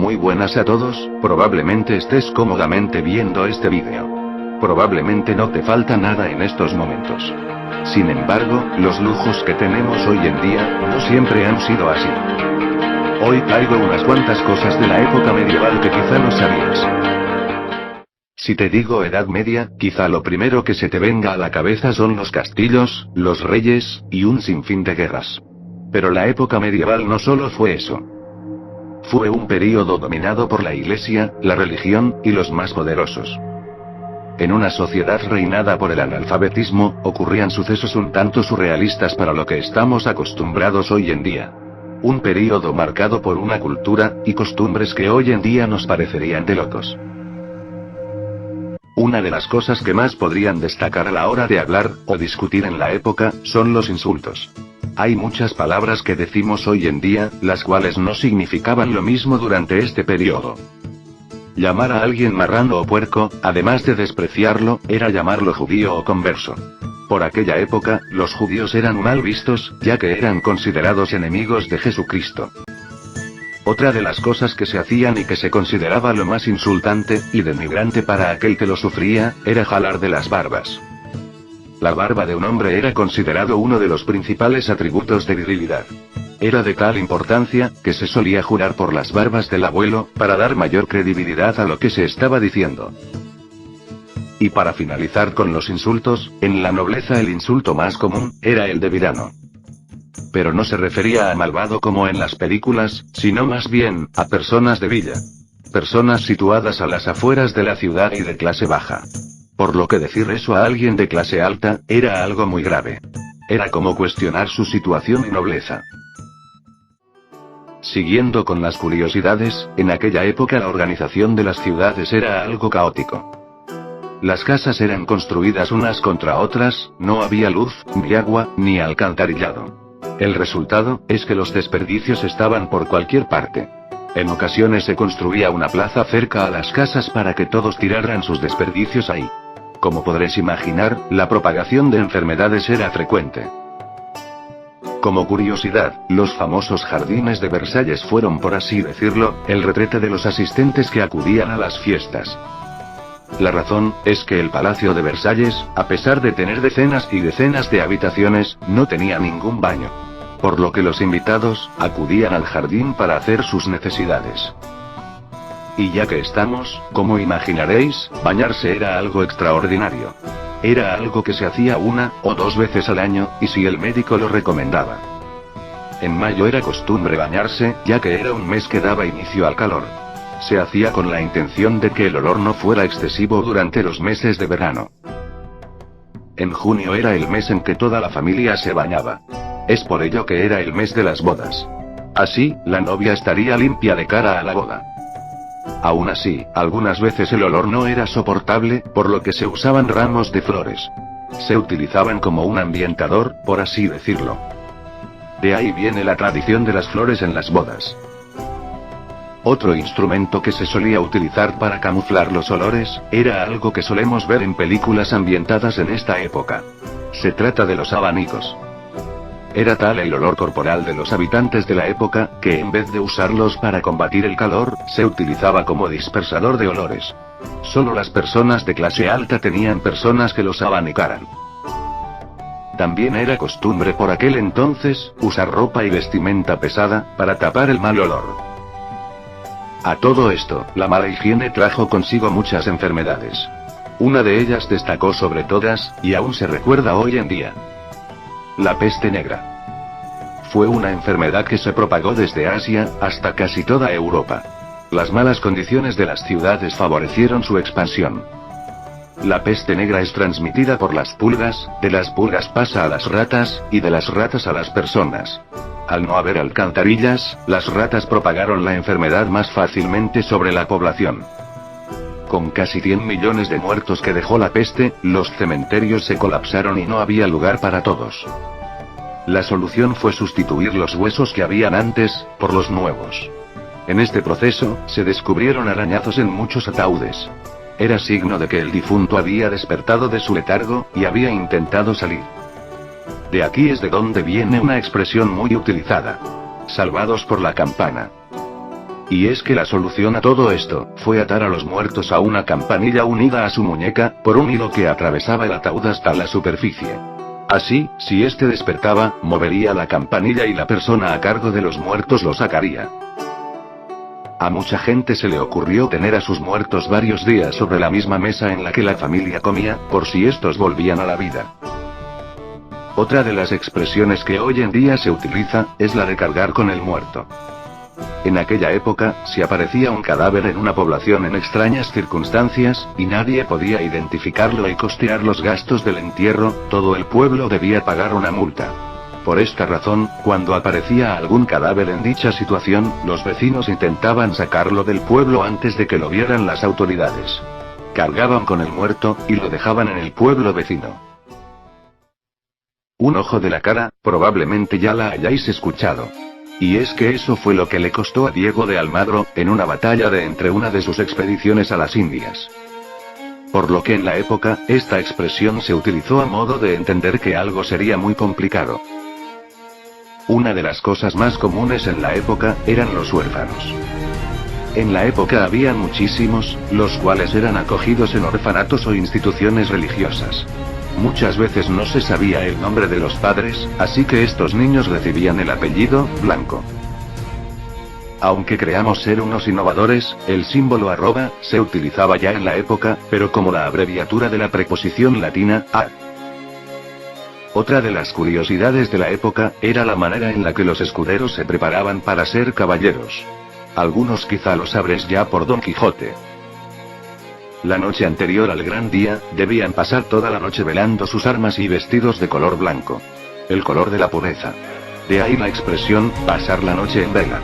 Muy buenas a todos, probablemente estés cómodamente viendo este vídeo. Probablemente no te falta nada en estos momentos. Sin embargo, los lujos que tenemos hoy en día, no siempre han sido así. Hoy traigo unas cuantas cosas de la época medieval que quizá no sabías. Si te digo Edad Media, quizá lo primero que se te venga a la cabeza son los castillos, los reyes, y un sinfín de guerras. Pero la época medieval no solo fue eso. Fue un período dominado por la Iglesia, la religión, y los más poderosos. En una sociedad reinada por el analfabetismo, ocurrían sucesos un tanto surrealistas para lo que estamos acostumbrados hoy en día. Un período marcado por una cultura, y costumbres que hoy en día nos parecerían de locos. Una de las cosas que más podrían destacar a la hora de hablar, o discutir en la época, son los insultos. Hay muchas palabras que decimos hoy en día, las cuales no significaban lo mismo durante este periodo. Llamar a alguien marrano o puerco, además de despreciarlo, era llamarlo judío o converso. Por aquella época, los judíos eran mal vistos, ya que eran considerados enemigos de Jesucristo. Otra de las cosas que se hacían y que se consideraba lo más insultante, y denigrante para aquel que lo sufría, era jalar de las barbas. La barba de un hombre era considerado uno de los principales atributos de virilidad. Era de tal importancia, que se solía jurar por las barbas del abuelo, para dar mayor credibilidad a lo que se estaba diciendo. Y para finalizar con los insultos, en la nobleza el insulto más común, era el de virano. Pero no se refería a malvado como en las películas, sino más bien, a personas de villa. Personas situadas a las afueras de la ciudad y de clase baja. Por lo que decir eso a alguien de clase alta, era algo muy grave. Era como cuestionar su situación y nobleza. Siguiendo con las curiosidades, en aquella época la organización de las ciudades era algo caótico. Las casas eran construidas unas contra otras, no había luz, ni agua, ni alcantarillado. El resultado, es que los desperdicios estaban por cualquier parte. En ocasiones se construía una plaza cerca a las casas para que todos tiraran sus desperdicios ahí. Como podréis imaginar, la propagación de enfermedades era frecuente. Como curiosidad, los famosos jardines de Versalles fueron, por así decirlo, el retrete de los asistentes que acudían a las fiestas. La razón, es que el Palacio de Versalles, a pesar de tener decenas y decenas de habitaciones, no tenía ningún baño. Por lo que los invitados, acudían al jardín para hacer sus necesidades. Y ya que estamos, como imaginaréis, bañarse era algo extraordinario. Era algo que se hacía una, o dos veces al año, y si el médico lo recomendaba. En mayo era costumbre bañarse, ya que era un mes que daba inicio al calor. Se hacía con la intención de que el olor no fuera excesivo durante los meses de verano. En junio era el mes en que toda la familia se bañaba. Es por ello que era el mes de las bodas. Así, la novia estaría limpia de cara a la boda. Aún así, algunas veces el olor no era soportable, por lo que se usaban ramos de flores. Se utilizaban como un ambientador, por así decirlo. De ahí viene la tradición de las flores en las bodas. Otro instrumento que se solía utilizar para camuflar los olores, era algo que solemos ver en películas ambientadas en esta época. Se trata de los abanicos. Era tal el olor corporal de los habitantes de la época, que en vez de usarlos para combatir el calor, se utilizaba como dispersador de olores. Solo las personas de clase alta tenían personas que los abanicaran. También era costumbre por aquel entonces, usar ropa y vestimenta pesada, para tapar el mal olor. A todo esto, la mala higiene trajo consigo muchas enfermedades. Una de ellas destacó sobre todas, y aún se recuerda hoy en día. La peste negra. Fue una enfermedad que se propagó desde Asia, hasta casi toda Europa. Las malas condiciones de las ciudades favorecieron su expansión. La peste negra es transmitida por las pulgas, de las pulgas pasa a las ratas, y de las ratas a las personas. Al no haber alcantarillas, las ratas propagaron la enfermedad más fácilmente sobre la población. Con casi 100 millones de muertos que dejó la peste, los cementerios se colapsaron y no había lugar para todos. La solución fue sustituir los huesos que habían antes, por los nuevos. En este proceso, se descubrieron arañazos en muchos ataúdes. Era signo de que el difunto había despertado de su letargo, y había intentado salir. De aquí es de donde viene una expresión muy utilizada. Salvados por la campana. Y es que la solución a todo esto, fue atar a los muertos a una campanilla unida a su muñeca, por un hilo que atravesaba el ataúd hasta la superficie. Así, si éste despertaba, movería la campanilla y la persona a cargo de los muertos lo sacaría. A mucha gente se le ocurrió tener a sus muertos varios días sobre la misma mesa en la que la familia comía, por si estos volvían a la vida. Otra de las expresiones que hoy en día se utiliza, es la de cargar con el muerto. En aquella época, si aparecía un cadáver en una población en extrañas circunstancias, y nadie podía identificarlo y costear los gastos del entierro, todo el pueblo debía pagar una multa. Por esta razón, cuando aparecía algún cadáver en dicha situación, los vecinos intentaban sacarlo del pueblo antes de que lo vieran las autoridades. Cargaban con el muerto, y lo dejaban en el pueblo vecino. Un ojo de la cara, probablemente ya la hayáis escuchado. Y es que eso fue lo que le costó a Diego de Almagro, en una batalla entre una de sus expediciones a las Indias. Por lo que en la época, esta expresión se utilizó a modo de entender que algo sería muy complicado. Una de las cosas más comunes en la época, eran los huérfanos. En la época había muchísimos, los cuales eran acogidos en orfanatos o instituciones religiosas. Muchas veces no se sabía el nombre de los padres, así que estos niños recibían el apellido Blanco. Aunque creamos ser unos innovadores, el símbolo @ se utilizaba ya en la época, pero como la abreviatura de la preposición latina, a. Otra de las curiosidades de la época, era la manera en la que los escuderos se preparaban para ser caballeros. Algunos quizá lo sabréis ya por Don Quijote. La noche anterior al gran día, debían pasar toda la noche velando sus armas y vestidos de color blanco. El color de la pureza. De ahí la expresión, pasar la noche en vela.